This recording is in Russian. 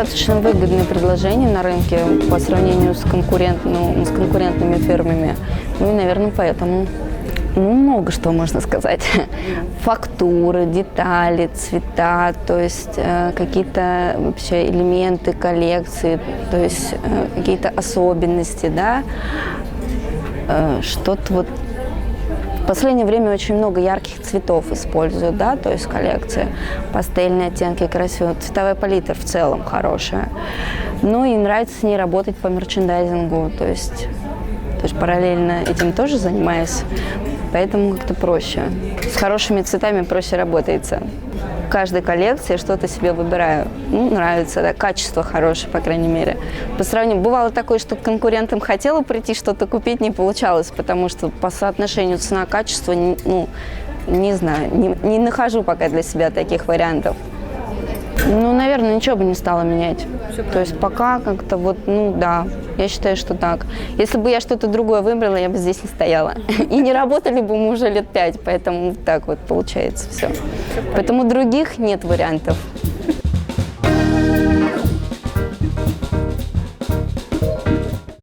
достаточно выгодные предложения на рынке по сравнению с конкурентными фирмами. Ну и, наверное, поэтому много что можно сказать. Фактуры, детали, цвета, то есть какие-то вообще элементы коллекции, то есть какие-то особенности, да. Что-то вот в последнее время очень много ярких цветов используют, да, то есть коллекция, пастельные оттенки, красивые, цветовая палитра в целом хорошая. Ну и нравится с ней работать по мерчендайзингу, то есть параллельно этим тоже занимаюсь, поэтому как-то проще. С хорошими цветами проще работается. В каждой коллекции что-то себе выбираю. Ну, нравится, да, качество хорошее, по крайней мере. По сравнению, бывало такое, что к конкурентам хотела прийти, что-то купить, не получалось, потому что по соотношению цена-качество, не знаю, не нахожу пока для себя таких вариантов. Ну, наверное, ничего бы не стала менять. То есть пока как-то вот, да, я считаю, что так. Если бы я что-то другое выбрала, я бы здесь не стояла. И не работали бы мы уже лет 5, поэтому так вот получается все. Поэтому других нет вариантов.